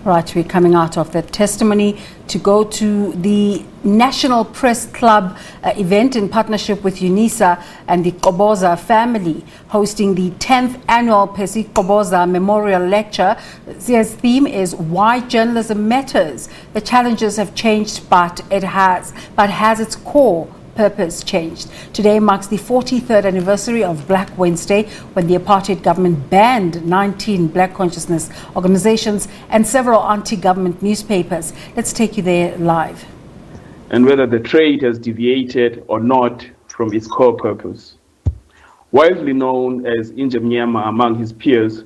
Right, we're coming out of that testimony to go to the National Press Club event in partnership with Unisa and the Qoboza Family, hosting the 10th annual Percy Qoboza Memorial Lecture. This theme is Why Journalism Matters. The challenges have changed, but has its core purpose changed. Today marks the 43rd anniversary of Black Wednesday, when the apartheid government banned 19 black consciousness organizations and several anti-government newspapers. Let's take you there live. And whether the trade has deviated or not from its core purpose. Widely known as Inja Mnyama among his peers,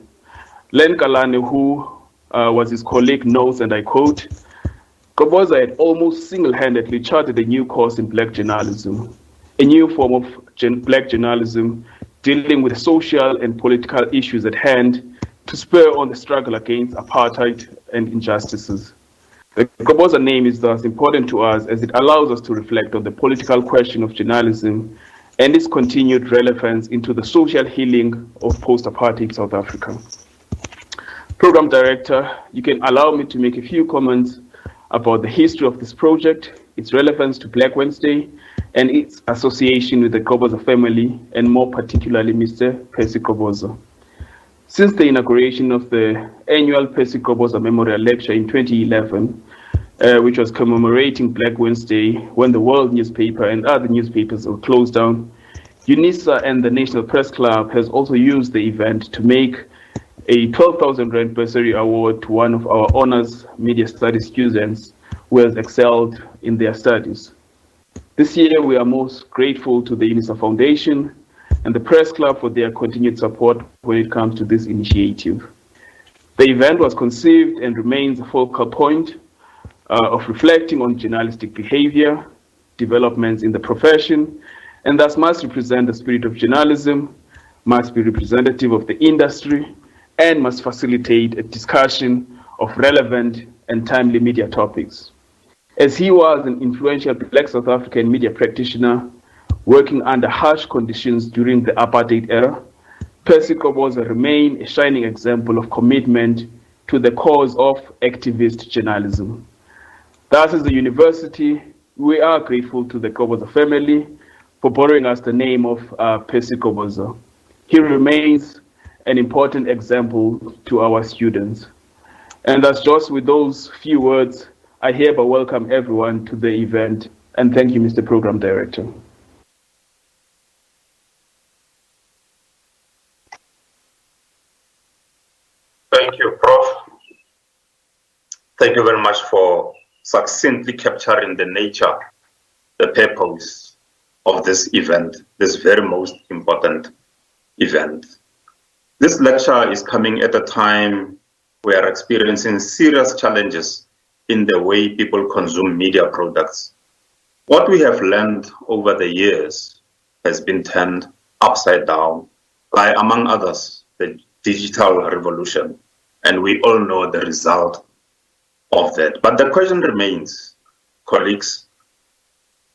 Len Kalane, who was his colleague, notes, and I quote, Qoboza had almost single-handedly charted a new course in black journalism, a new form of black journalism dealing with social and political issues at hand to spur on the struggle against apartheid and injustices. The Qoboza name is thus important to us as it allows us to reflect on the political question of journalism and its continued relevance into the social healing of post-apartheid South Africa. Program Director, you can allow me to make a few comments about the history of this project, its relevance to Black Wednesday, and its association with the Qoboza family, and more particularly Mr. Percy Qoboza. Since the inauguration of the annual Percy Qoboza Memorial Lecture in 2011, which was commemorating Black Wednesday when the World newspaper and other newspapers were closed down, Unisa and the National Press Club has also used the event to make a 12,000 Rand bursary award to one of our honors media studies students who has excelled in their studies. This year, we are most grateful to the Unisa Foundation and the Press Club for their continued support when it comes to this initiative. The event was conceived and remains a focal point of reflecting on journalistic behavior, developments in the profession, and thus must represent the spirit of journalism, must be representative of the industry, and must facilitate a discussion of relevant and timely media topics. As he was an influential Black South African media practitioner working under harsh conditions during the apartheid era, Percy Qoboza remained a shining example of commitment to the cause of activist journalism. Thus, as a university, we are grateful to the Qoboza family for borrowing us the name of Percy Qoboza. He remains an important example to our students. And that's just with those few words, I hereby welcome everyone to the event, and thank you, Mr. Program Director. Thank you, Prof. Thank you very much for succinctly capturing the nature, the purpose of this event, this very most important event. This lecture is coming at a time we are experiencing serious challenges in the way people consume media products. What we have learned over the years has been turned upside down by, among others, the digital revolution. And we all know the result of that. But the question remains, colleagues,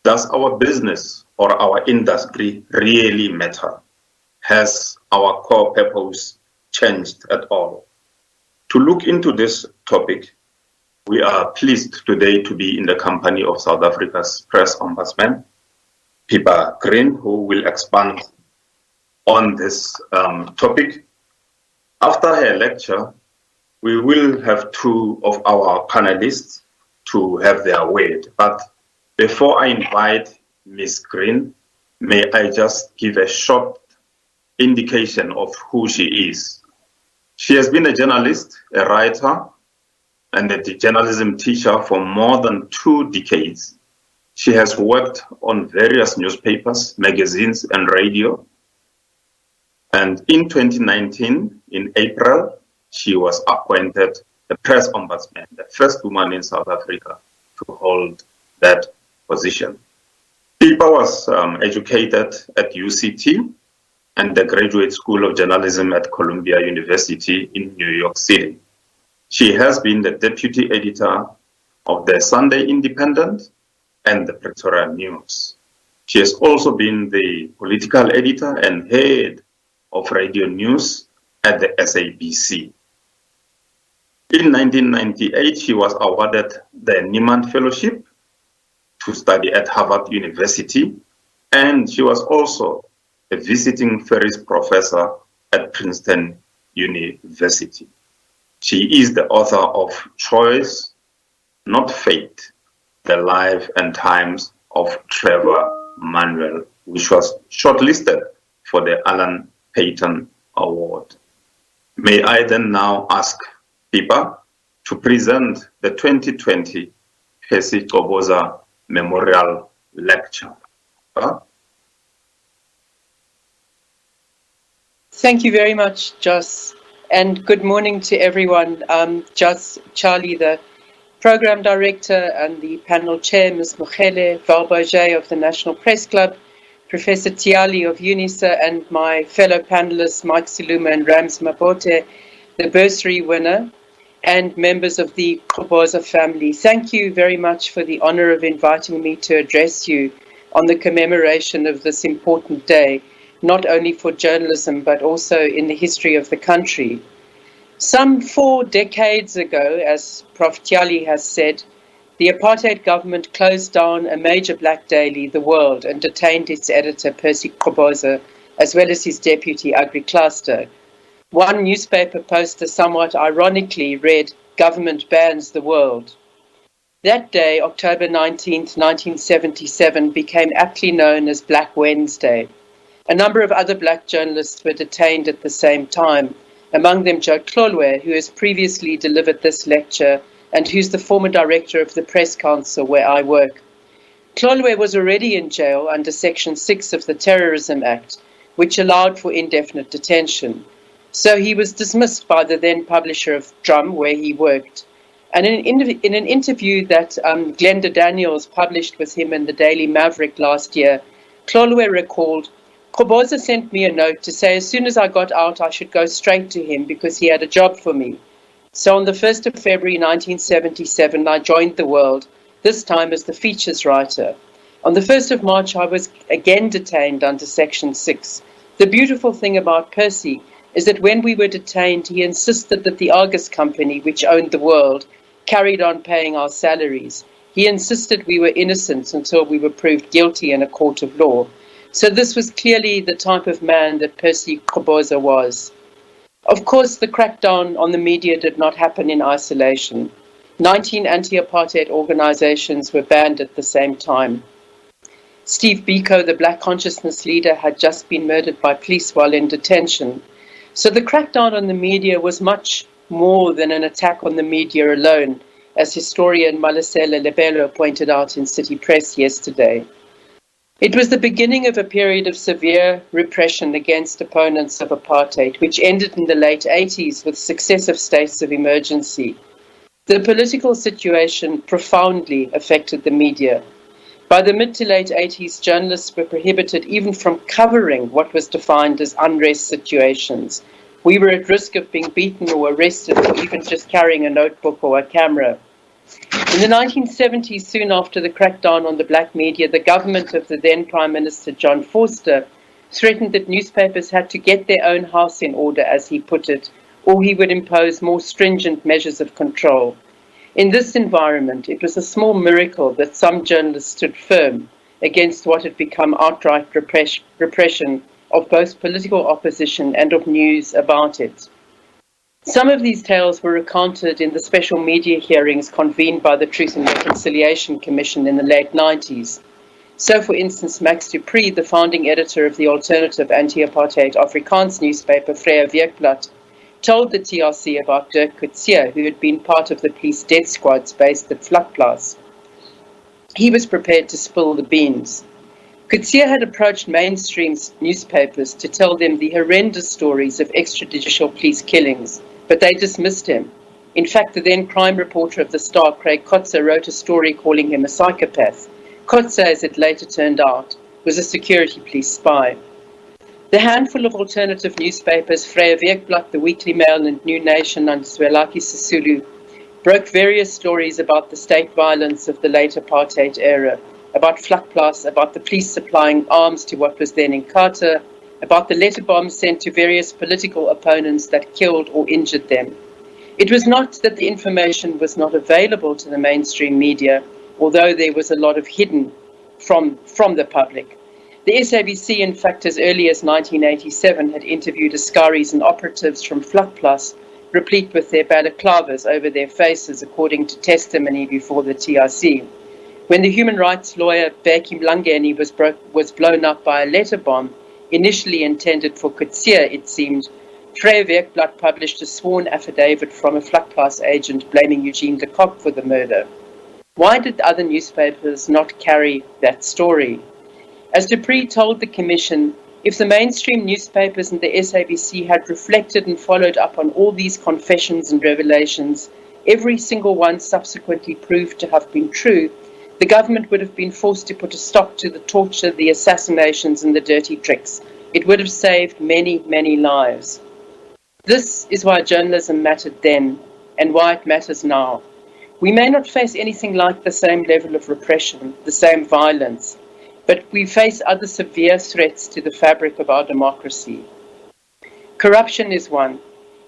does our business or our industry really matter? Has our core purpose changed at all? To look into this topic, we are pleased today to be in the company of South Africa's Press Ombudsman, Pippa Green, who will expand on this topic. After her lecture, we will have two of our panelists to have their word. But before I invite Ms. Green, may I just give a short indication of who she is. She has been a journalist, a writer, and a journalism teacher for more than 2 decades. She has worked on various newspapers, magazines, and radio. And in 2019, in April, she was appointed the Press Ombudsman, the first woman in South Africa to hold that position. Pippa was educated at UCT and the Graduate School of Journalism at Columbia University in New York City. She has been the deputy editor of the Sunday Independent and the Pretoria News. She has also been the political editor and head of radio news at the SABC. In 1998, she was awarded the Nieman Fellowship to study at Harvard University, and she was also a visiting Ferris professor at Princeton University. She is the author of Choice, Not Fate, The Life and Times of Trevor Manuel, which was shortlisted for the Alan Paton Award. May I then now ask Pipa to present the 2020 Percy Qoboza Memorial Lecture. Thank you very much, Jos, and good morning to everyone. Jos, Charlie, the Program Director, and the panel chair, Ms. Mochele Valboje of the National Press Club, Professor Tiali of Unisa, and my fellow panelists, Mike Siluma and Rams Mabote, the bursary winner, and members of the Qoboza family. Thank you very much for the honor of inviting me to address you on the commemoration of this important day, not only for journalism, but also in the history of the country. Some 4 decades ago, as Prof. Tiali has said, the apartheid government closed down a major black daily, The World, and detained its editor, Percy Qoboza, as well as his deputy, Agri Cluster. One newspaper poster somewhat ironically read, "Government bans the world." That day, October 19th, 1977, became aptly known as Black Wednesday. A number of other black journalists were detained at the same time, among them Joe Tlolwe, who has previously delivered this lecture and who's the former director of the Press Council where I work. Tlolwe was already in jail under Section 6 of the Terrorism Act, which allowed for indefinite detention. So he was dismissed by the then publisher of Drum, where he worked. And in an interview that Glenda Daniels published with him in the Daily Maverick last year, Tlolwe recalled, "Qoboza sent me a note to say as soon as I got out I should go straight to him because he had a job for me. So on the 1st of February 1977, I joined The World, this time as the features writer. On the 1st of March, I was again detained under Section 6. The beautiful thing about Percy is that when we were detained, he insisted that the Argus company, which owned The World, carried on paying our salaries. He insisted we were innocent until we were proved guilty in a court of law. So this was clearly the type of man that Percy Qoboza was. Of course, the crackdown on the media did not happen in isolation. 19 anti-apartheid organizations were banned at the same time. Steve Biko, the Black Consciousness leader, had just been murdered by police while in detention. So the crackdown on the media was much more than an attack on the media alone, as historian Malisela Lebelo pointed out in City Press yesterday. It was the beginning of a period of severe repression against opponents of apartheid, which ended in the late 80s with successive states of emergency. The political situation profoundly affected the media. By the mid to late 80s, journalists were prohibited even from covering what was defined as unrest situations. We were at risk of being beaten or arrested for even just carrying a notebook or a camera. In the 1970s, soon after the crackdown on the black media, the government of the then Prime Minister John Vorster threatened that newspapers had to get their own house in order, as he put it, or he would impose more stringent measures of control. In this environment, it was a small miracle that some journalists stood firm against what had become outright repression of both political opposition and of news about it. Some of these tales were recounted in the special media hearings convened by the Truth and Reconciliation Commission in the late 90s. So, for instance, Max du Preez, the founding editor of the alternative anti-apartheid Afrikaans newspaper Vrye Weekblad, told the TRC about Dirk Coetzee, who had been part of the police death squads based at Vlakplaas. He was prepared to spill the beans. Coetzee had approached mainstream newspapers to tell them the horrendous stories of extrajudicial police killings, but they dismissed him. In fact, the then crime reporter of the Star, Craig Kotze, wrote a story calling him a psychopath. Kotze, as it later turned out, was a security police spy. The handful of alternative newspapers, Vrye Weekblad, the Weekly Mail, and New Nation under Zwelaki Sisulu, broke various stories about the state violence of the late apartheid era, about Vlakplaas, about the police supplying arms to what was then Inkatha, about the letter bombs sent to various political opponents that killed or injured them. It was not that the information was not available to the mainstream media, although there was a lot of hidden from the public. The SABC, in fact, as early as 1987, had interviewed askaris and operatives from Vlakplaas, replete with their balaclavas over their faces, according to testimony before the TRC. When the human rights lawyer Bheki Mlangeni was blown up by a letter bomb, initially intended for Coetzee, it seemed, Vrye Werkblad published a sworn affidavit from a Vlakplaas agent blaming Eugene de Kock for the murder. Why did other newspapers not carry that story? As Dupree told the Commission, if the mainstream newspapers and the SABC had reflected and followed up on all these confessions and revelations, every single one subsequently proved to have been true, the government would have been forced to put a stop to the torture, the assassinations, and the dirty tricks. It would have saved many, many lives. This is why journalism mattered then, and why it matters now. We may not face anything like the same level of repression, the same violence, but we face other severe threats to the fabric of our democracy. Corruption is one.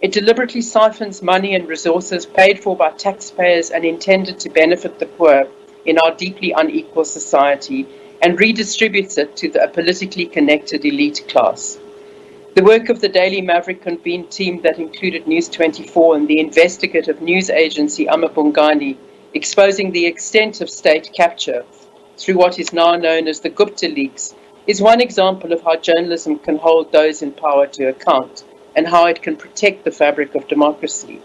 It deliberately siphons money and resources paid for by taxpayers and intended to benefit the poor in our deeply unequal society and redistributes it to the politically connected elite class. The work of the Daily Maverick convened team that included News 24 and the investigative news agency Amabungani, exposing the extent of state capture through what is now known as the Gupta leaks, is one example of how journalism can hold those in power to account and how it can protect the fabric of democracy.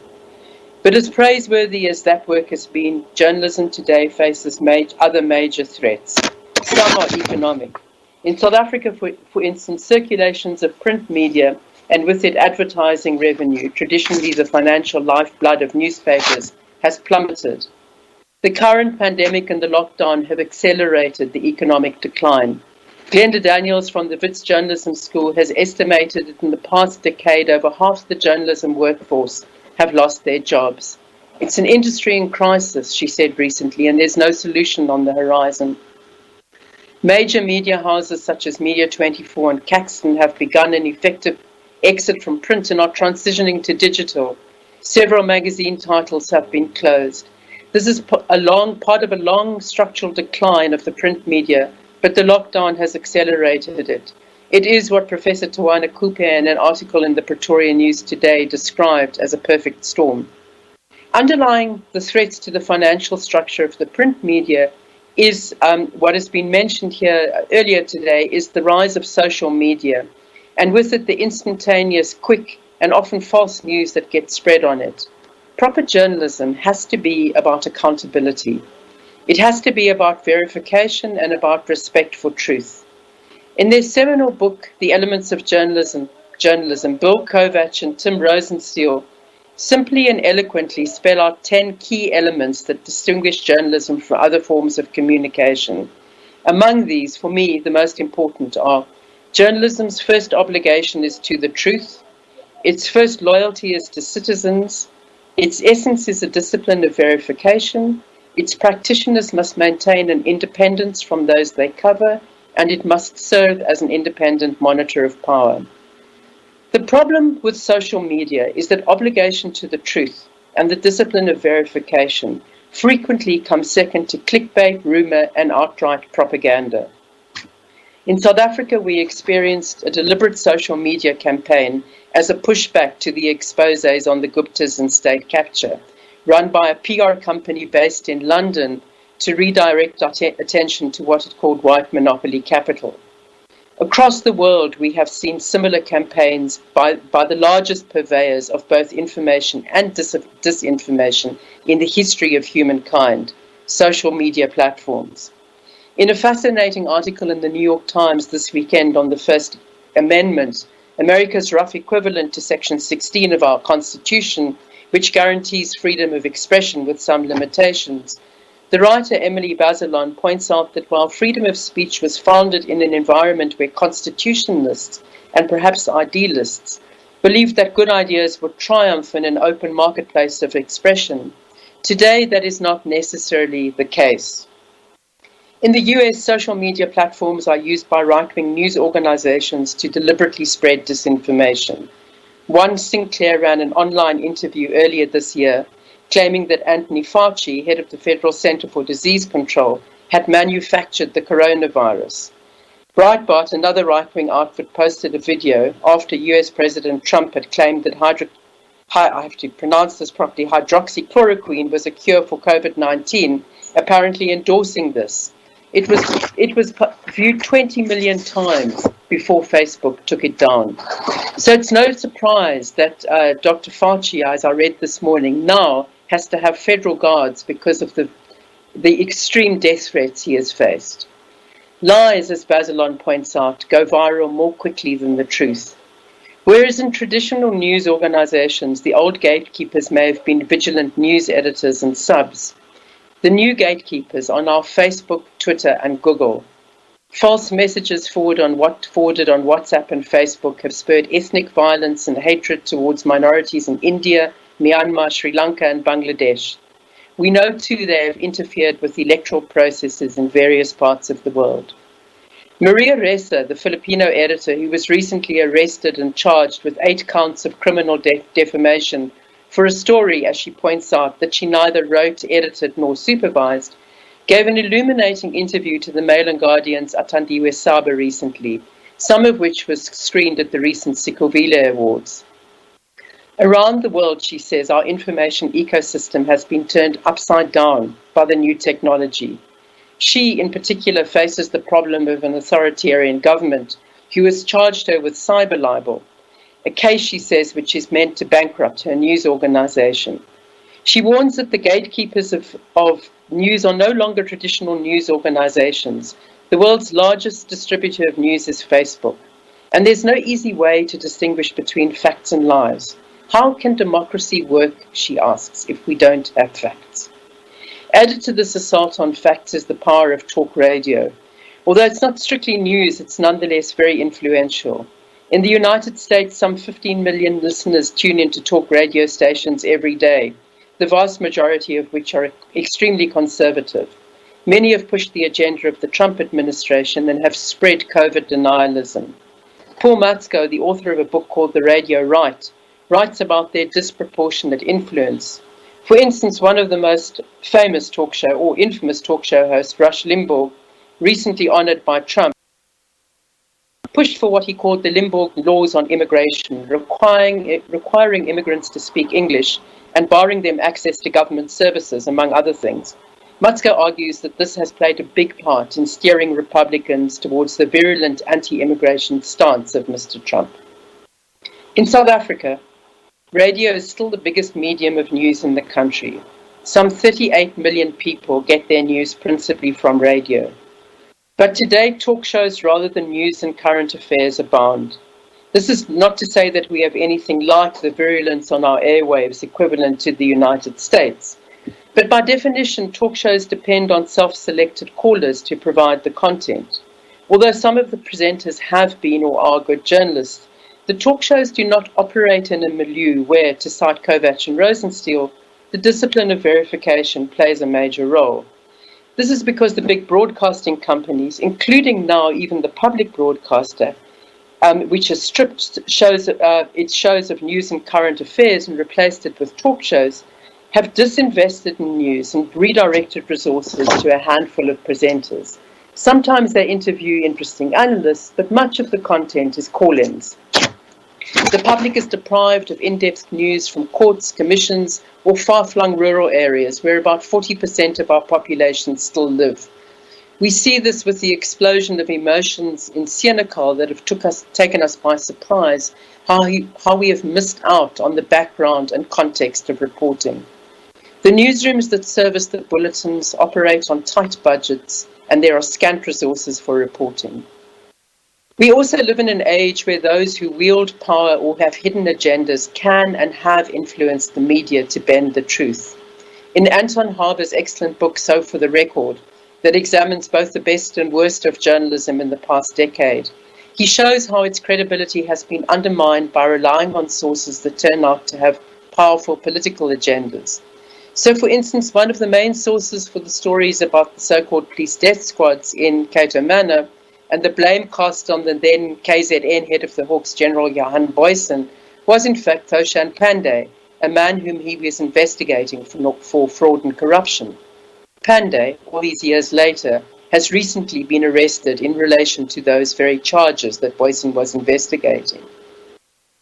But as praiseworthy as that work has been, journalism today faces other major threats. Some are economic. In South Africa, for instance, circulations of print media and with it advertising revenue, traditionally the financial lifeblood of newspapers, has plummeted. The current pandemic and the lockdown have accelerated the economic decline. Glenda Daniels from the Wits Journalism School has estimated that in the past decade, over half the journalism workforce have lost their jobs. It's an industry in crisis, she said recently, and there's no solution on the horizon. Major media houses such as Media 24 and Caxton have begun an effective exit from print and are transitioning to digital. Several magazine titles have been closed. This is part of a long structural decline of the print media, but the lockdown has accelerated it. It is what Professor Tawana Kupe in an article in the Pretoria News today described as a perfect storm. Underlying the threats to the financial structure of the print media is what has been mentioned here earlier today, is the rise of social media, and with it the instantaneous, quick, and often false news that gets spread on it. Proper journalism has to be about accountability. It has to be about verification and about respect for truth. In their seminal book, The Elements of Journalism, Bill Kovacs and Tim Rosenstiel simply and eloquently spell out 10 key elements that distinguish journalism from other forms of communication. Among these, for me, the most important are: journalism's first obligation is to the truth, its first loyalty is to citizens, its essence is a discipline of verification, its practitioners must maintain an independence from those they cover, and it must serve as an independent monitor of power. The problem with social media is that obligation to the truth and the discipline of verification frequently come second to clickbait, rumor, and outright propaganda. In South Africa, we experienced a deliberate social media campaign as a pushback to the exposés on the Guptas and state capture, run by a PR company based in London to redirect attention to what it called white monopoly capital. Across the world, we have seen similar campaigns by the largest purveyors of both information and disinformation in the history of humankind, social media platforms. In a fascinating article in the New York Times this weekend on the First Amendment, America's rough equivalent to Section 16 of our Constitution, which guarantees freedom of expression with some limitations, the writer Emily Bazelon points out that while freedom of speech was founded in an environment where constitutionalists and perhaps idealists believed that good ideas would triumph in an open marketplace of expression, today that is not necessarily the case. In the US, social media platforms are used by right-wing news organizations to deliberately spread disinformation. One Sinclair ran an online interview earlier this year claiming that Anthony Fauci, head of the Federal Center for Disease Control, had manufactured the coronavirus. Breitbart, another right-wing outfit, posted a video after US President Trump had claimed that I have to pronounce this properly, hydroxychloroquine was a cure for COVID-19, apparently endorsing this. It was viewed 20 million times before Facebook took it down. So it's no surprise that Dr. Fauci, as I read this morning, now has to have federal guards because of the extreme death threats he has faced. Lies, as Basilon points out, go viral more quickly than the truth. Whereas in traditional news organizations, the old gatekeepers may have been vigilant news editors and subs, the new gatekeepers are now Facebook, Twitter, and Google. False messages forwarded on WhatsApp and Facebook have spurred ethnic violence and hatred towards minorities in India, Myanmar, Sri Lanka, and Bangladesh. We know, too, they have interfered with electoral processes in various parts of the world. Maria Ressa, the Filipino editor who was recently arrested and charged with 8 counts of criminal defamation for a story, as she points out, that she neither wrote, edited, nor supervised, gave an illuminating interview to the Mail and Guardian's Athandiwe Saba recently, some of which was screened at the recent Sikovile Awards. Around the world, she says, our information ecosystem has been turned upside down by the new technology. She, in particular, faces the problem of an authoritarian government who has charged her with cyber libel, a case, she says, which is meant to bankrupt her news organization. She warns that the gatekeepers of news are no longer traditional news organizations. The world's largest distributor of news is Facebook, and there's no easy way to distinguish between facts and lies. How can democracy work, she asks, if we don't have facts? Added to this assault on facts is the power of talk radio. Although it's not strictly news, it's nonetheless very influential. In the United States, some 15 million listeners tune into talk radio stations every day, the vast majority of which are extremely conservative. Many have pushed the agenda of the Trump administration and have spread COVID denialism. Paul Matzko, the author of a book called The Radio Right, writes about their disproportionate influence. For instance, one of the most famous talk show or infamous talk show hosts, Rush Limbaugh, recently honored by Trump, pushed for what he called the Limbaugh laws on immigration, requiring immigrants to speak English and barring them access to government services, among other things. Matzko argues that this has played a big part in steering Republicans towards the virulent anti-immigration stance of Mr. Trump. In South Africa, radio is still the biggest medium of news in the country. Some 38 million people get their news principally from radio. But today, talk shows rather than news and current affairs abound. This is not to say that we have anything like the virulence on our airwaves equivalent to the United States. But by definition, talk shows depend on self-selected callers to provide the content. Although some of the presenters have been or are good journalists, the talk shows do not operate in a milieu where, to cite Kovacs and Rosenstiel, the discipline of verification plays a major role. This is because the big broadcasting companies, including now even the public broadcaster, which has stripped its shows of news and current affairs and replaced it with talk shows, have disinvested in news and redirected resources to a handful of presenters. Sometimes they interview interesting analysts, but much of the content is call-ins. The public is deprived of in-depth news from courts, commissions, or far-flung rural areas where about 40% of our population still live. We see this with the explosion of emotions in Senekal that have taken us by surprise, how we have missed out on the background and context of reporting. The newsrooms that service the bulletins operate on tight budgets, and there are scant resources for reporting. We also live in an age where those who wield power or have hidden agendas can and have influenced the media to bend the truth. In Anton Harber's excellent book, So for the Record, that examines both the best and worst of journalism in the past decade, he shows how its credibility has been undermined by relying on sources that turn out to have powerful political agendas. So, for instance, one of the main sources for the stories about the so-called police death squads in Cato Manor and the blame cast on the then KZN head of the Hawks, General Johan Boysen, was in fact Thoshan Pandey, a man whom he was investigating for fraud and corruption. Pandey, all these years later, has recently been arrested in relation to those very charges that Boysen was investigating.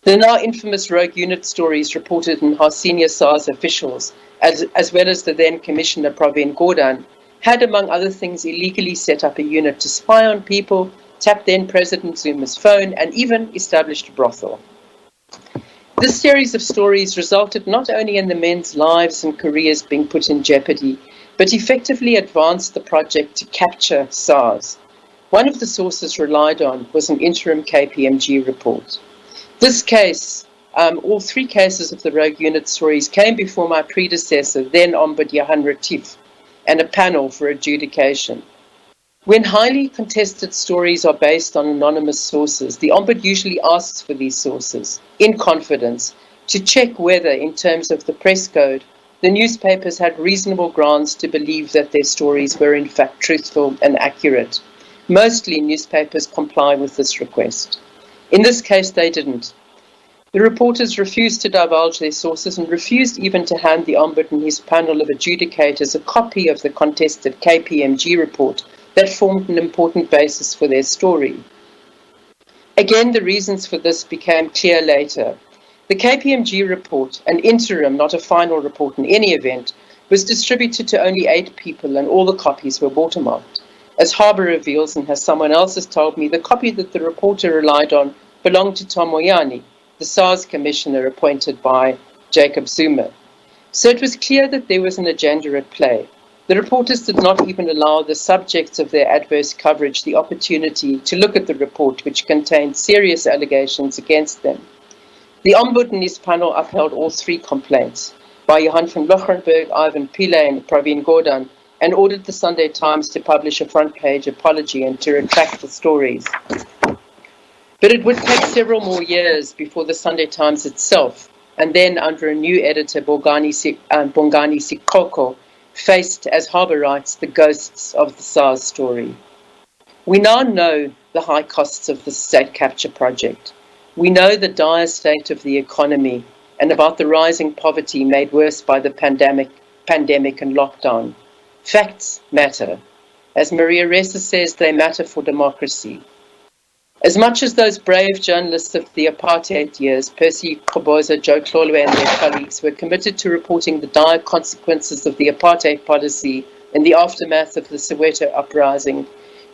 The now infamous rogue unit stories reported in how senior SARS officials, as well as the then Commissioner Pravin Gordhan, had, among other things, illegally set up a unit to spy on people, tap then President Zuma's phone, and even established a brothel. This series of stories resulted not only in the men's lives and careers being put in jeopardy, but effectively advanced the project to capture SARS. One of the sources relied on was an interim KPMG report. This case, all three cases of the rogue unit stories came before my predecessor, then Ombud Johan Retief, and a panel for adjudication. When highly contested stories are based on anonymous sources, the Ombud usually asks for these sources, in confidence, to check whether, in terms of the press code, the newspapers had reasonable grounds to believe that their stories were in fact truthful and accurate. Mostly newspapers comply with this request. In this case, they didn't. The reporters refused to divulge their sources and refused even to hand the Ombud and his panel of adjudicators a copy of the contested KPMG report that formed an important basis for their story. Again, the reasons for this became clear later. The KPMG report, an interim, not a final report in any event, was distributed to only 8 people and all the copies were watermarked. As Harbour reveals, and as someone else has told me, the copy that the reporter relied on belonged to Tom Moyane, the SARS commissioner appointed by Jacob Zuma. So it was clear that there was an agenda at play. The reporters did not even allow the subjects of their adverse coverage the opportunity to look at the report, which contained serious allegations against them. The Ombud and his panel upheld all 3 complaints by Johan van Lochrenberg, Ivan Pillay and Pravin Gordhan, and ordered the Sunday Times to publish a front-page apology and to retract the stories. But it would take several more years before the Sunday Times itself, and then under a new editor, Bongani Sikoko, faced, as Harbour writes, the ghosts of the SARS story. We now know the high costs of the state capture project. We know the dire state of the economy and about the rising poverty made worse by the pandemic and lockdown. Facts matter. As Maria Ressa says, they matter for democracy. As much as those brave journalists of the apartheid years, Percy Qoboza, Joe Tlolwe and their colleagues, were committed to reporting the dire consequences of the apartheid policy in the aftermath of the Soweto uprising,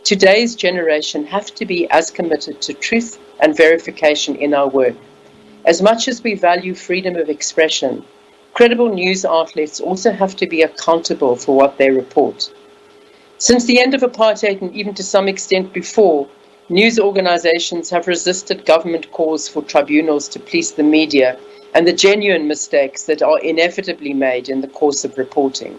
today's generation have to be as committed to truth and verification in our work. As much as we value freedom of expression, credible news outlets also have to be accountable for what they report. Since the end of apartheid, and even to some extent before, news organizations have resisted government calls for tribunals to police the media and the genuine mistakes that are inevitably made in the course of reporting.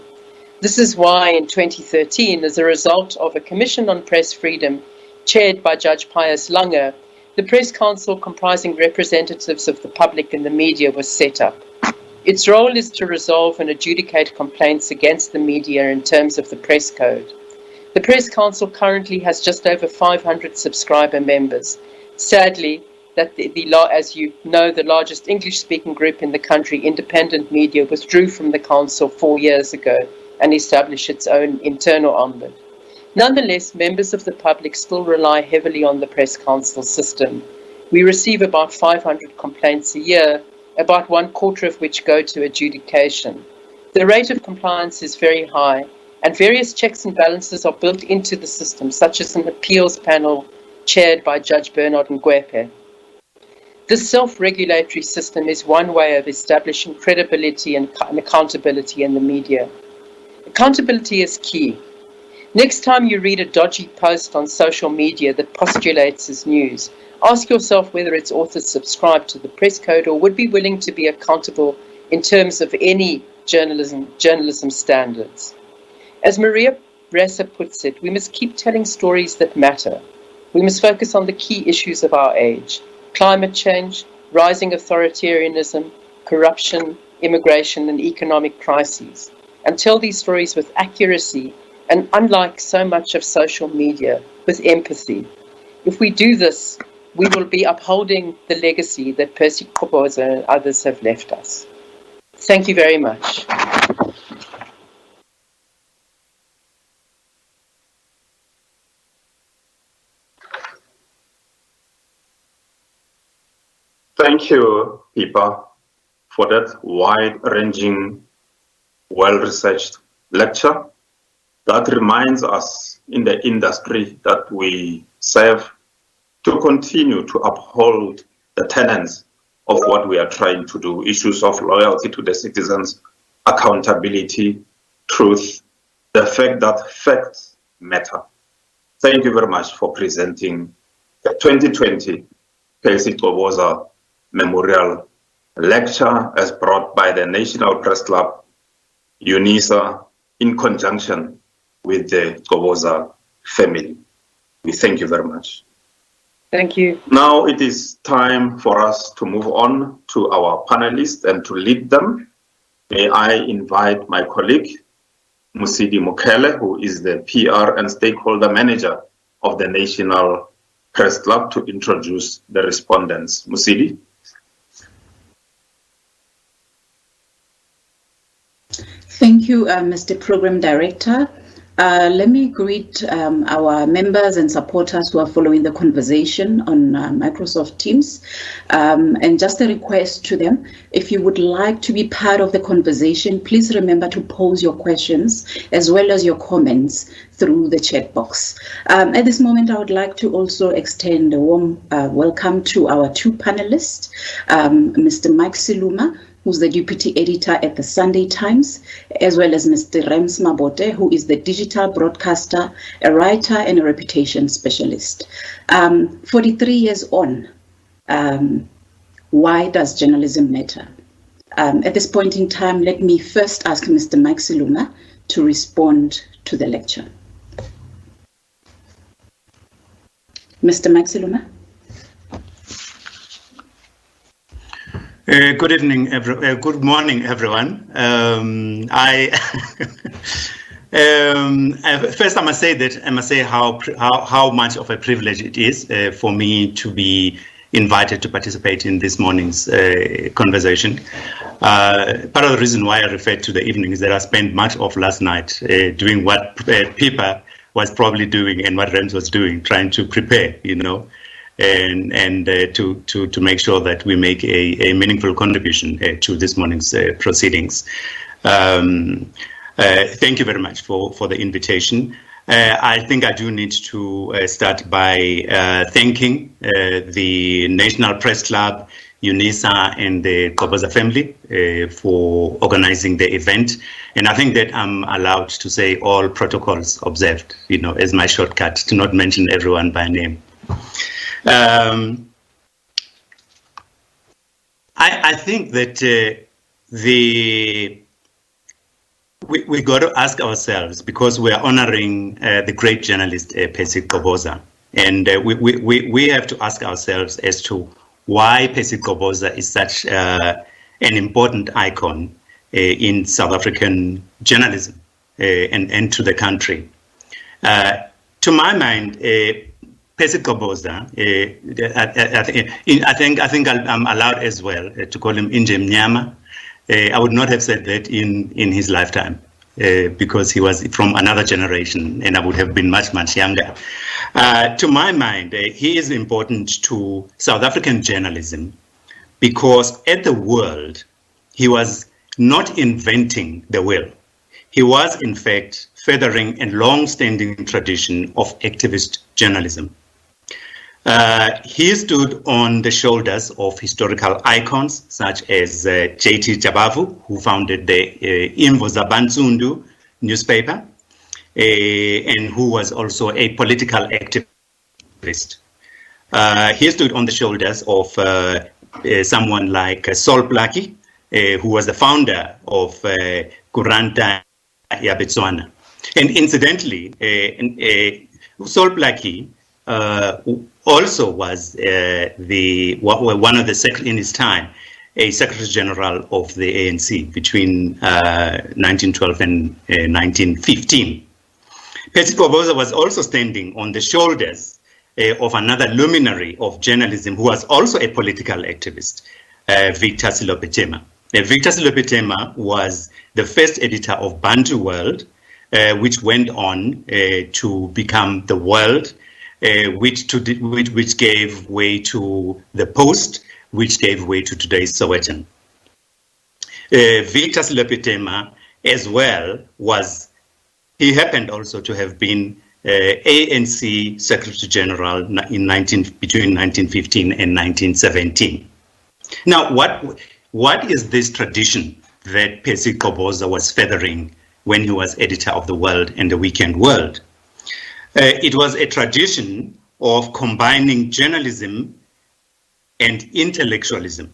This is why in 2013, as a result of a Commission on Press Freedom chaired by Judge Pius Lange, the Press Council, comprising representatives of the public and the media, was set up. Its role is to resolve and adjudicate complaints against the media in terms of the press code. The Press Council currently has just over 500 subscriber members. Sadly, that as you know, the largest English-speaking group in the country, Independent Media, withdrew from the council 4 years ago and established its own internal ombud. Nonetheless, members of the public still rely heavily on the Press Council system. We receive about 500 complaints a year, about 1/4 of which go to adjudication. The rate of compliance is very high, and various checks and balances are built into the system, such as an appeals panel chaired by Judge Bernard Ngwepe. This self-regulatory system is one way of establishing credibility and accountability in the media. Accountability is key. Next time you read a dodgy post on social media that postulates as news, ask yourself whether its authors subscribe to the press code or would be willing to be accountable in terms of any journalism standards. As Maria Ressa puts it, we must keep telling stories that matter. We must focus on the key issues of our age: climate change, rising authoritarianism, corruption, immigration, and economic crises, and tell these stories with accuracy and, unlike so much of social media, with empathy. If we do this, we will be upholding the legacy that Percy Qoboza and others have left us. Thank you very much. Thank you, Pipa, for that wide-ranging, well-researched lecture that reminds us in the industry that we serve to continue to uphold the tenets of what we are trying to do, issues of loyalty to the citizens, accountability, truth, the fact that facts matter. Thank you very much for presenting the 2020 Percy Qoboza Memorial Lecture as brought by the National Press Club, Unisa, in conjunction with the Qoboza family. We thank you very much. Thank you. Now it is time for us to move on to our panelists and to lead them. May I invite my colleague, Musidi Mokele, who is the PR and Stakeholder Manager of the National Press Club, to introduce the respondents. Musidi. Thank you, Mr. Program Director. Let me greet our members and supporters who are following the conversation on Microsoft Teams. And just a request to them, if you would like to be part of the conversation, please remember to pose your questions as well as your comments through the chat box. At this moment, I would like to also extend a warm welcome to our two panelists, Mr. Mike Siluma, who's the Deputy Editor at the Sunday Times, as well as Mr. Rems Mabote, who is the digital broadcaster, a writer, and a reputation specialist. 43 years on, why does journalism matter? At this point in time, let me first ask Mr. Mike Siluma to respond to the lecture. Mr. Mike Siluma? Good evening, good morning, everyone. First, I must say how much of a privilege it is for me to be invited to participate in this morning's conversation. Part of the reason why I referred to the evening is that I spent much of last night doing what Pipa was probably doing and what Rems was doing, trying to prepare, you know, and to make sure that we make a meaningful contribution to this morning's proceedings. Thank you very much for the invitation. I think I do need to start by thanking the National Press Club, Unisa, and the Qoboza family for organizing the event. And I think that I'm allowed to say all protocols observed, you know, as my shortcut to not mention everyone by name. I think that we got to ask ourselves, because we are honoring the great journalist Percy Qoboza, and we have to ask ourselves as to why Percy Qoboza is such an important icon in South African journalism and to the country. To my mind, Percy Qoboza, I think I'm allowed as well to call him Inje Mnyama. I would not have said that in his lifetime because he was from another generation and I would have been much, much younger. To my mind, he is important to South African journalism because at the world, he was not inventing the wheel. He was, in fact, furthering a long-standing tradition of activist journalism. He stood on the shoulders of historical icons such as J.T. Jabavu, who founded the Imvo Zabansundu newspaper, and who was also a political activist. He stood on the shoulders of someone like Sol Plaatje, who was the founder of Kuranta ya Botswana. And incidentally, Sol Plaatje also was one of the, in his time, a Secretary General of the ANC between 1912 and 1915. Percy Qoboza was also standing on the shoulders of another luminary of journalism who was also a political activist, Victor Silopetema. Victor Silopetema was the first editor of Bantu World, which went on to become The World, which gave way to The Post, which gave way to today's Sowetan. Victor Silopetema as well he happened also to have been ANC Secretary General between 1915 and 1917. Now, what is this tradition that Percy Qoboza was feathering when he was editor of The World and The Weekend World? It was a tradition of combining journalism and intellectualism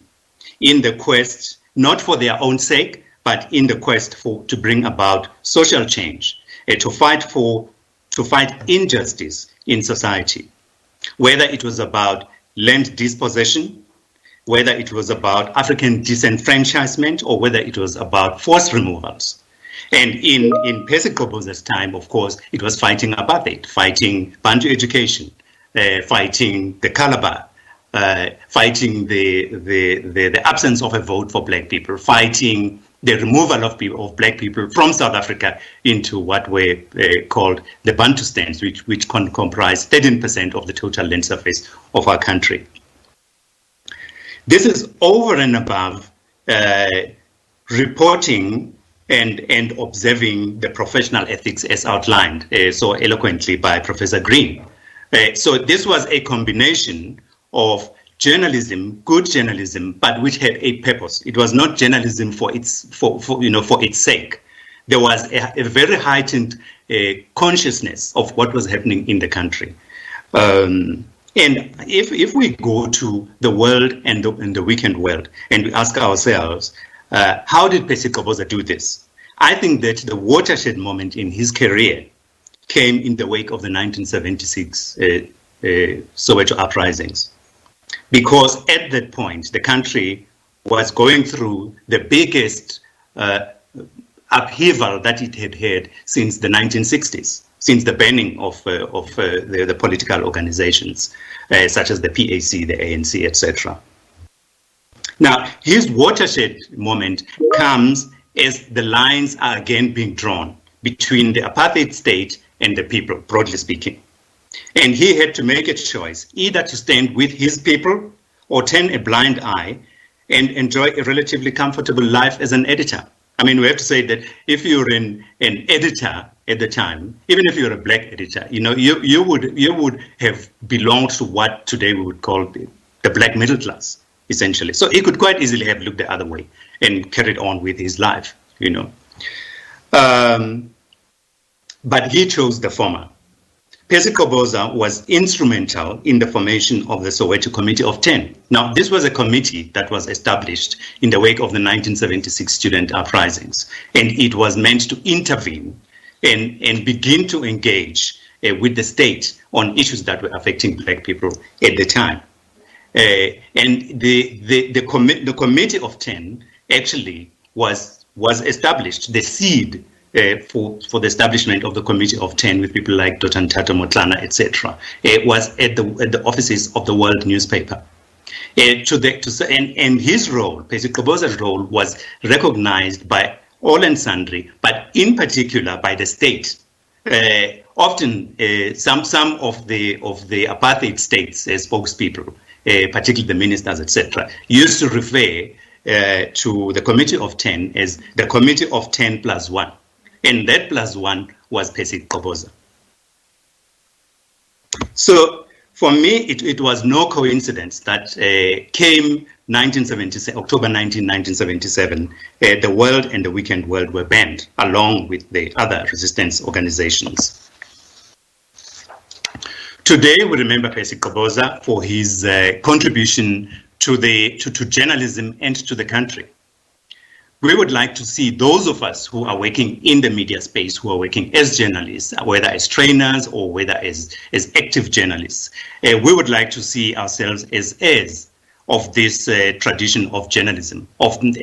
in the quest, not for their own sake, but in the quest to bring about social change, to fight injustice in society, whether it was about land dispossession, whether it was about African disenfranchisement, or whether it was about forced removals. And in Percy Qoboza's time, of course, it was fighting apartheid, fighting Bantu education, fighting the Calabar, fighting the absence of a vote for black people, fighting the removal of black people from South Africa into what were called the Bantustans, which comprise 13% of the total land surface of our country. This is over and above reporting and observing the professional ethics as outlined so eloquently by Professor Green. So this was a combination of journalism, good journalism, but which had a purpose. It was not journalism for its sake. There was a very heightened consciousness of what was happening in the country. And if we go to The World and the Weekend World and we ask ourselves, how did Percy Qoboza do this? I think that the watershed moment in his career came in the wake of the 1976 Soweto uprisings. Because at that point, the country was going through the biggest upheaval that it had had since the 1960s, since the banning of the political organizations, such as the PAC, the ANC, etc. Now, his watershed moment comes as the lines are again being drawn between the apartheid state and the people, broadly speaking. And he had to make a choice, either to stand with his people or turn a blind eye and enjoy a relatively comfortable life as an editor. I mean, we have to say that if you're an editor at the time, even if you're a black editor, you would have belonged to what today we would call the black middle class, essentially. So he could quite easily have looked the other way and carried on with his life, But he chose the former. Percy Qoboza was instrumental in the formation of the Soweto Committee of 10. Now, this was a committee that was established in the wake of the 1976 student uprisings, and it was meant to intervene and begin to engage with the state on issues that were affecting black people at the time. And the Committee of 10 actually was established, the seed for the establishment of the Committee of 10 with people like Dr. Ntata Motlana, etc. It was at the offices of the World newspaper. And his role, Percy Qoboza's role, was recognized by all and sundry, but in particular by the state. Often, some of the apartheid states spokespeople, particularly the ministers, etc., used to refer to the Committee of 10 as the Committee of 10 plus 1. And that plus 1 was Percy Qoboza. So for me, it was no coincidence that came October 19, 1977, the World and the Weekend World were banned, along with the other resistance organizations. Today, we remember Percy Qoboza for his contribution to journalism and to the country. We would like to see those of us who are working in the media space, who are working as journalists, whether as trainers or whether as active journalists, we would like to see ourselves as heirs of this tradition of journalism,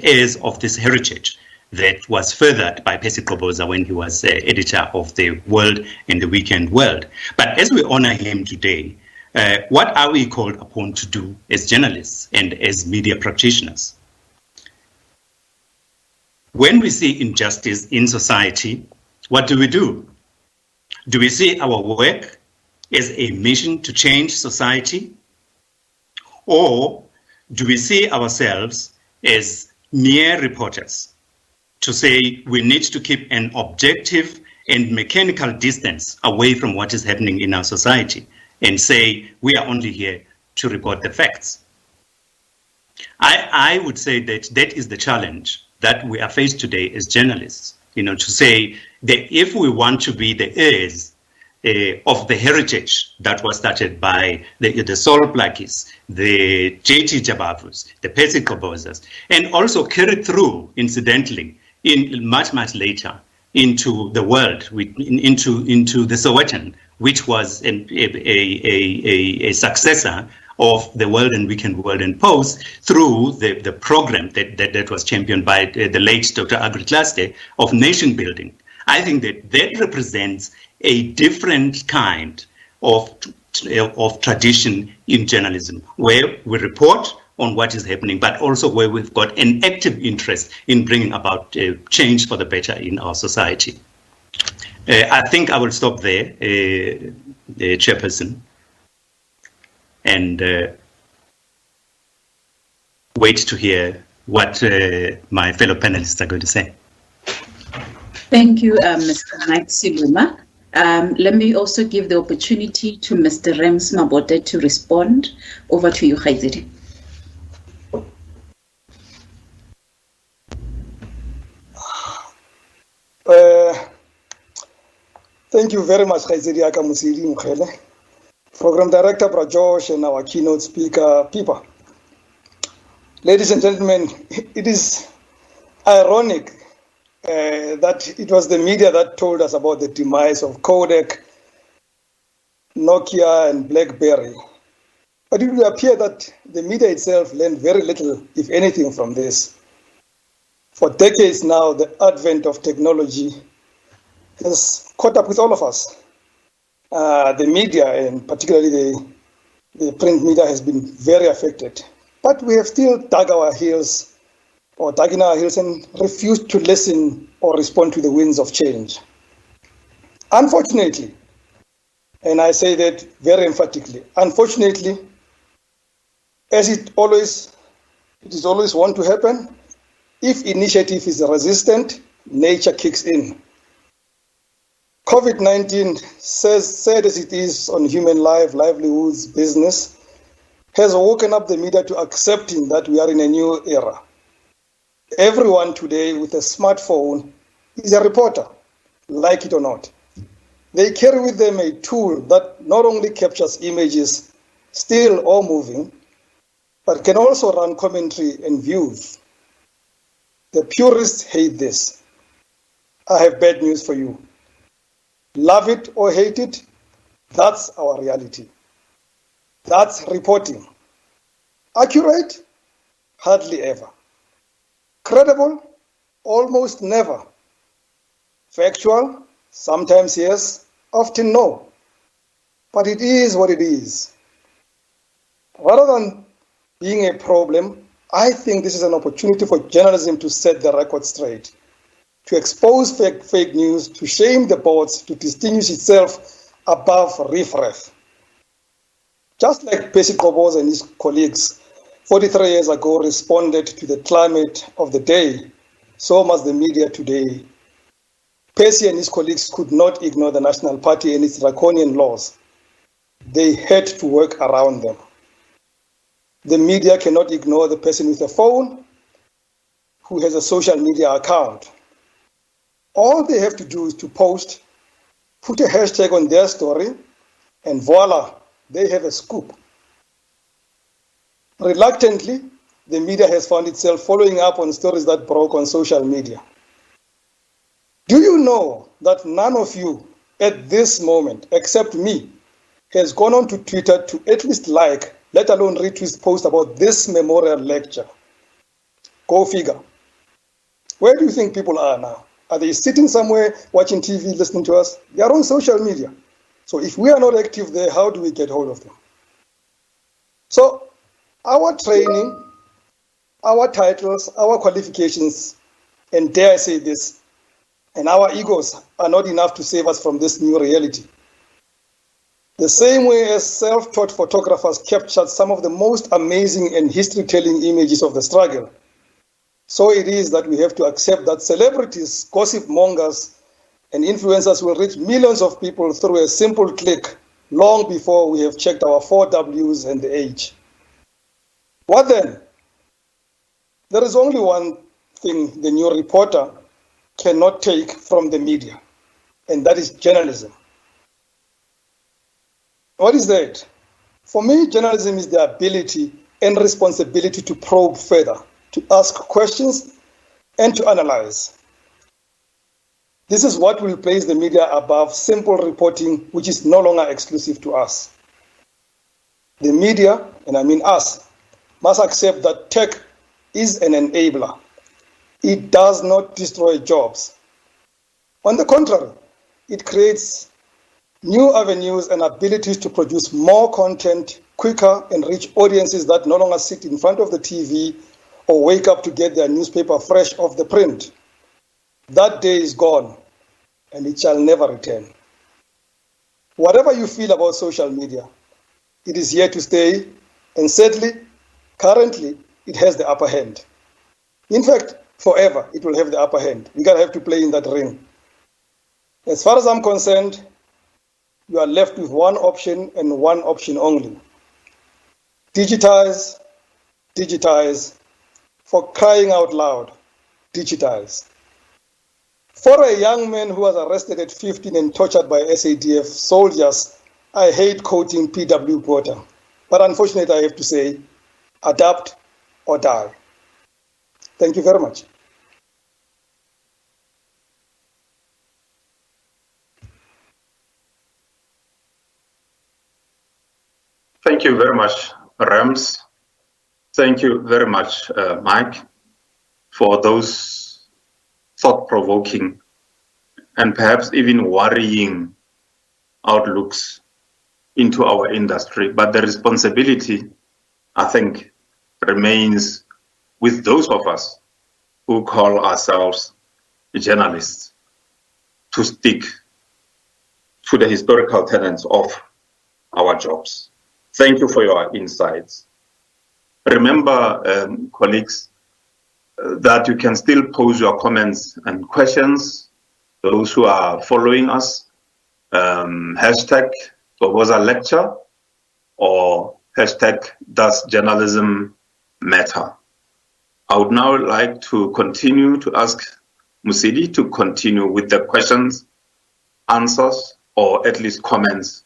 heirs of this heritage that was furthered by Percy Qoboza when he was editor of the World and the Weekend World. But as we honor him today, What are we called upon to do as journalists and as media practitioners? When we see injustice in society, what do? Do we see our work as a mission to change society? Or do we see ourselves as mere reporters to say we need to keep an objective and mechanical distance away from what is happening in our society and say we are only here to report the facts? I would say that that is the challenge that we are faced today as journalists, to say that if we want to be the heirs of the heritage that was started by the Sol Plaatjes, the J.T. Jabavus, the Percy Qobozas, and also carried through, incidentally, in much later into the world, into the Sowetan, which was a successor of the World and Weekend World and Post through the program that was championed by the late Dr. Agri Klaste of nation building. I think that represents a different kind of tradition in journalism, where we report on what is happening, but also where we've got an active interest in bringing about change for the better in our society. I think I will stop there, Chairperson, and wait to hear what my fellow panelists are going to say. Thank you, Mr. Mike Siluma. Let me also give the opportunity to Mr. Rems Mabote to respond. Over to you, Khaiziri. Thank you very much, Khaiziri Akamusili Mukhele, Program Director Brajosh, and our keynote speaker, Pipa. Ladies and gentlemen, it is ironic that it was the media that told us about the demise of Kodak, Nokia, and BlackBerry. But it will appear that the media itself learned very little, if anything, from this. For decades now, the advent of technology has caught up with all of us. The media, and particularly the print media, has been very affected. But we have still dug in our heels and refused to listen or respond to the winds of change. Unfortunately, and I say that very emphatically, unfortunately, as it is always want to happen, if initiative is resistant, nature kicks in. COVID-19, sad as it is on human life, livelihoods, business, has woken up the media to accepting that we are in a new era. Everyone today with a smartphone is a reporter, like it or not. They carry with them a tool that not only captures images, still or moving, but can also run commentary and views. The purists hate this. I have bad news for you. Love it or hate it, that's our reality. That's reporting. Accurate? Hardly ever. Credible? Almost never. Factual? Sometimes yes, often no. But it is what it is. Rather than being a problem, I think this is an opportunity for journalism to set the record straight, to expose fake news, to shame the boards, to distinguish itself above riffraff. Just like Percy Qoboza and his colleagues 43 years ago responded to the climate of the day, so must the media today. Percy and his colleagues could not ignore the National Party and its draconian laws. They had to work around them. The media cannot ignore the person with a phone who has a social media account. All they have to do is to post, put a hashtag on their story, and voila, they have a scoop. Reluctantly, the media has found itself following up on stories that broke on social media. Do you know that none of you at this moment, except me, has gone on to Twitter to at least like, let alone retweet post about this memorial lecture? Go figure. Where do you think people are now? Are they sitting somewhere watching TV, listening to us? They are on social media. So if we are not active there, how do we get hold of them? So our training, our titles, our qualifications, and dare I say this, and our egos are not enough to save us from this new reality. The same way as self-taught photographers captured some of the most amazing and history-telling images of the struggle, so it is that we have to accept that celebrities, gossip mongers, and influencers will reach millions of people through a simple click long before we have checked our 4 Ws and the age. What then? There is only one thing the new reporter cannot take from the media, and that is journalism. What is that? For me, journalism is the ability and responsibility to probe further, to ask questions, and to analyze. This is what will place the media above simple reporting, which is no longer exclusive to us. The media, and I mean us, must accept that tech is an enabler. It does not destroy jobs. On the contrary, it creates new avenues and abilities to produce more content quicker and reach audiences that no longer sit in front of the TV or wake up to get their newspaper fresh off the print. That day is gone, and it shall never return. Whatever you feel about social media, it is here to stay, and sadly, currently, it has the upper hand. In fact, forever, it will have the upper hand. We gotta have to play in that ring. As far as I'm concerned, you are left with one option and one option only. Digitize, digitize, for crying out loud, digitize. For a young man who was arrested at 15 and tortured by SADF soldiers, I hate quoting P.W. Botha, but unfortunately I have to say, adapt or die. Thank you very much. Thank you very much, Rams. Thank you very much, Mike, for those thought-provoking and perhaps even worrying outlooks into our industry. But the responsibility, I think, remains with those of us who call ourselves journalists to stick to the historical tenets of our jobs. Thank you for your insights. Remember, colleagues, that you can still pose your comments and questions. Those who are following us, hashtag Qoboza Lecture or hashtag Does Journalism Matter? I would now like to continue to ask Musidi to continue with the questions, answers, or at least comments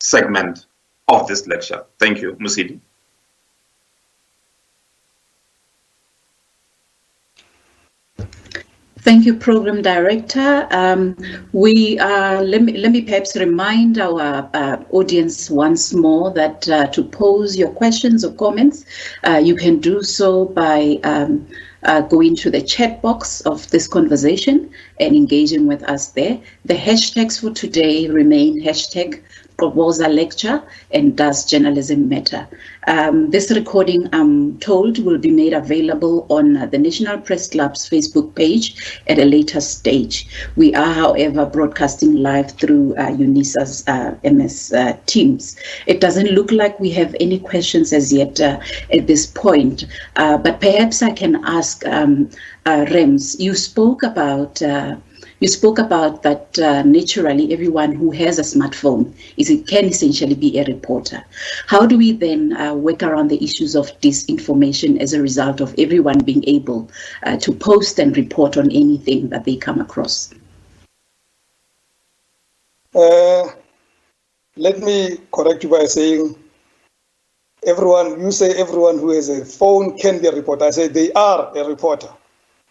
segment of this lecture. Thank you, Musidi. Thank you, Program Director. Let me perhaps remind our audience once more that to pose your questions or comments, you can do so by going to the chat box of this conversation and engaging with us there. The hashtags for today remain hashtag Qoboza Lecture and Does Journalism Matter? This recording, I'm told, will be made available on the National Press Club's Facebook page at a later stage. We are, however, broadcasting live through Unisa's MS Teams. It doesn't look like we have any questions as yet at this point, but perhaps I can ask Rems, you spoke about that naturally everyone who has a smartphone can essentially be a reporter. How do we then work around the issues of disinformation as a result of everyone being able to post and report on anything that they come across? Let me correct you by saying you say everyone who has a phone can be a reporter. I say they are a reporter.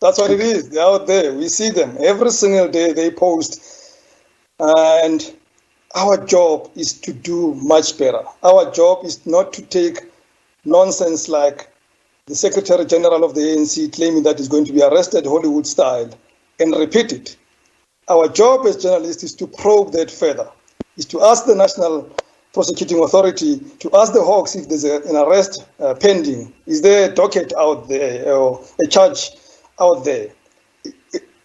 That's what it is. They're out there. We see them every single day. They post. And our job is to do much better. Our job is not to take nonsense like the Secretary General of the ANC claiming that he's going to be arrested Hollywood style and repeat it. Our job as journalists is to probe that further, is to ask the national prosecuting authority to ask the Hawks if there's an arrest pending. Is there a docket out there or a charge out there?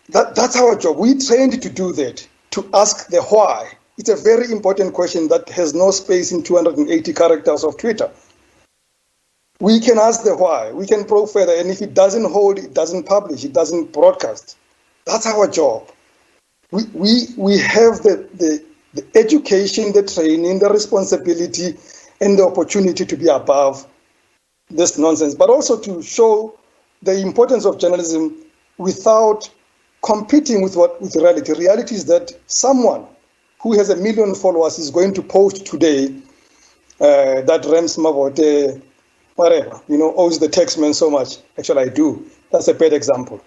That's our job. We trained to do that, to ask the why. It's a very important question that has no space in 280 characters of Twitter. We can ask the why. We can probe further, and if it doesn't hold, it doesn't publish, it doesn't broadcast. That's our job. We have the education, the training, the responsibility, and the opportunity to be above this nonsense, but also to show the importance of journalism without competing with reality. Reality is that someone who has 1 million followers is going to post today that Rams Mabote, whatever, owes the taxman so much. Actually, I do. That's a bad example.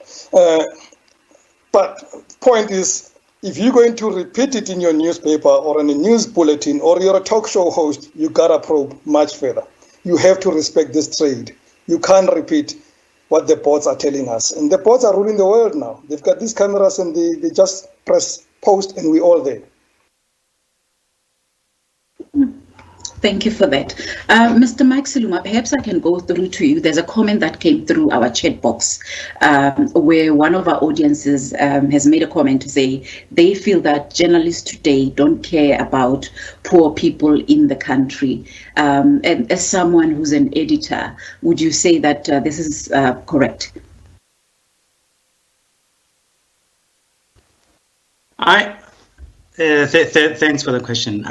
But point is, if you're going to repeat it in your newspaper or in a news bulletin or you're a talk show host, you gotta probe much further. You have to respect this trade. You can't repeat what the bots are telling us. And the bots are ruling the world now. They've got these cameras and they just press post and we're all there. Thank you for that. Mr. Mike Siluma, perhaps I can go through to you. There's a comment that came through our chat box where one of our audiences has made a comment to say they feel that journalists today don't care about poor people in the country. And as someone who's an editor, would you say that this is correct? Thanks for the question.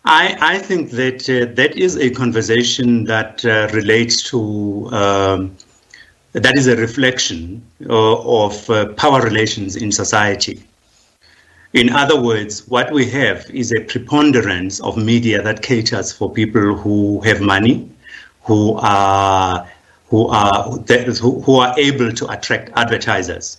I think that that is a conversation that relates to, that is a reflection of power relations in society. In other words, what we have is a preponderance of media that caters for people who have money, who are able to attract advertisers.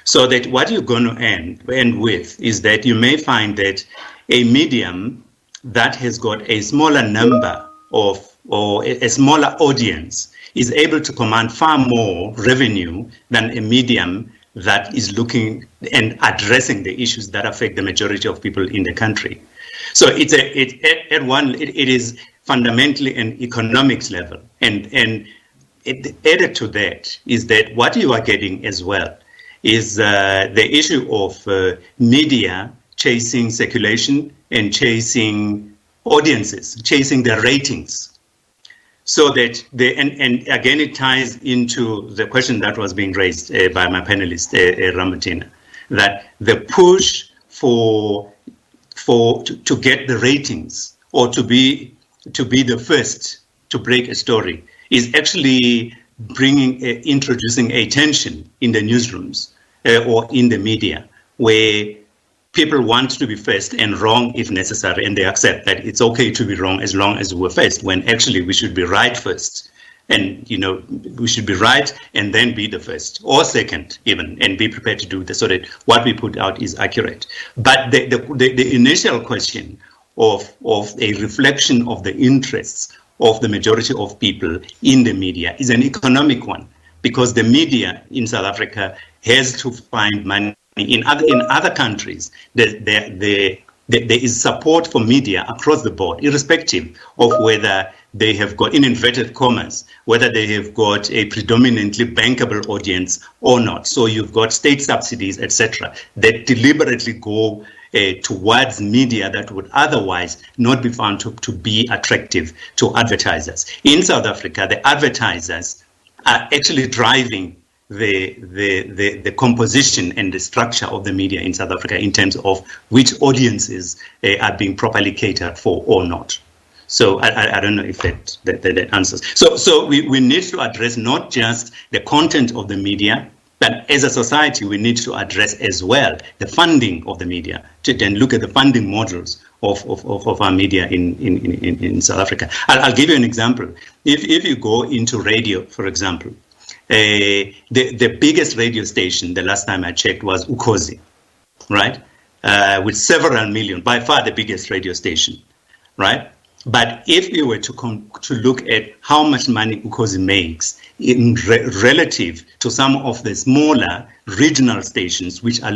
So that what you're going to end with is that you may find that a medium that has got a smaller number of, or a smaller audience is able to command far more revenue than a medium that is looking and addressing the issues that affect the majority of people in the country. So it is fundamentally an economics level. And added to that is that what you are getting as well is the issue of media chasing circulation and chasing audiences, chasing their ratings. So that and again, it ties into the question that was being raised by my panelist, Ramatina, that the push to get the ratings or to be the first to break a story is actually introducing a tension in the newsrooms or in the media, where people want to be first and wrong if necessary, and they accept that it's okay to be wrong as long as we're first, when actually we should be right first. And, we should be right and then be the first or second even, and be prepared to do this so that what we put out is accurate. But the initial question of a reflection of the interests of the majority of people in the media is an economic one, because the media in South Africa has to find money. In other countries, there is support for media across the board, irrespective of whether they have got, in inverted commas, whether they have got a predominantly bankable audience or not. So you've got state subsidies, etc., that deliberately go towards media that would otherwise not be found to be attractive to advertisers. In South Africa, the advertisers are actually driving the composition and the structure of the media in South Africa in terms of which audiences are being properly catered for or not. So I don't know if that answers. So we need to address not just the content of the media, but as a society, we need to address as well the funding of the media, to then look at the funding models of our media in South Africa. I'll give you an example. If you go into radio, for example, the biggest radio station, the last time I checked, was Ukhozi, right? With several million, by far the biggest radio station, right? But if we were to look at how much money Ukhozi makes in relative to some of the smaller regional stations which are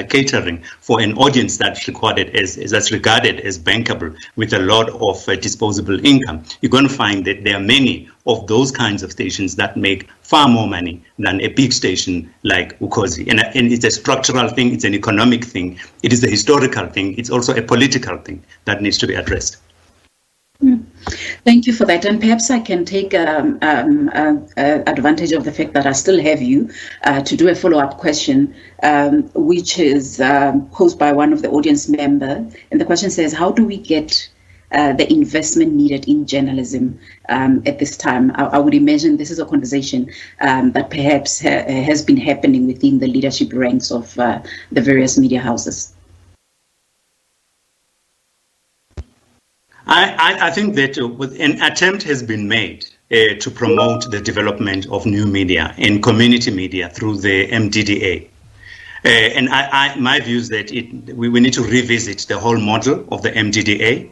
catering for an audience that's regarded as bankable with a lot of disposable income, you're going to find that there are many of those kinds of stations that make far more money than a big station like Ukhozi. And it's a structural thing, it's an economic thing, it is a historical thing, it's also a political thing that needs to be addressed. Thank you for that. And perhaps I can take advantage of the fact that I still have you to do a follow-up question, which is posed by one of the audience members. And the question says, how do we get the investment needed in journalism at this time? I would imagine this is a conversation that perhaps has been happening within the leadership ranks of the various media houses. I think that an attempt has been made to promote the development of new media and community media through the MDDA. And my view is that we need to revisit the whole model of the MDDA,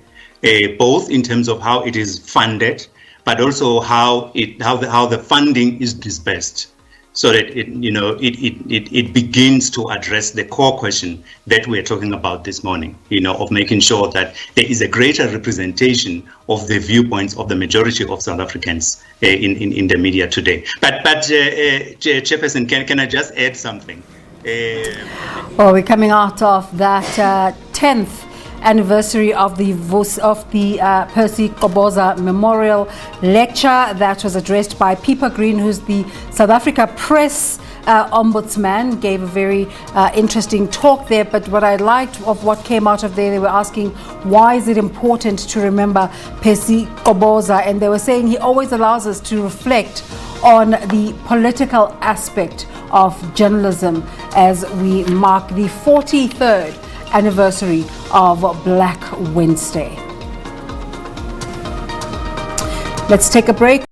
both in terms of how it is funded, but also how the funding is dispersed, so that it begins to address the core question that we're talking about this morning, of making sure that there is a greater representation of the viewpoints of the majority of South Africans in the media today. But Chairperson, can I just add something? Well, we're coming out of that 10th anniversary of the Percy Qoboza Memorial Lecture that was addressed by Pippa Green, who's the South Africa Press Ombudsman. Gave a very interesting talk there. But what I liked of what came out of there, they were asking, why is it important to remember Percy Qoboza? And they were saying he always allows us to reflect on the political aspect of journalism as we mark the 43rd anniversary of Black Wednesday. Let's take a break.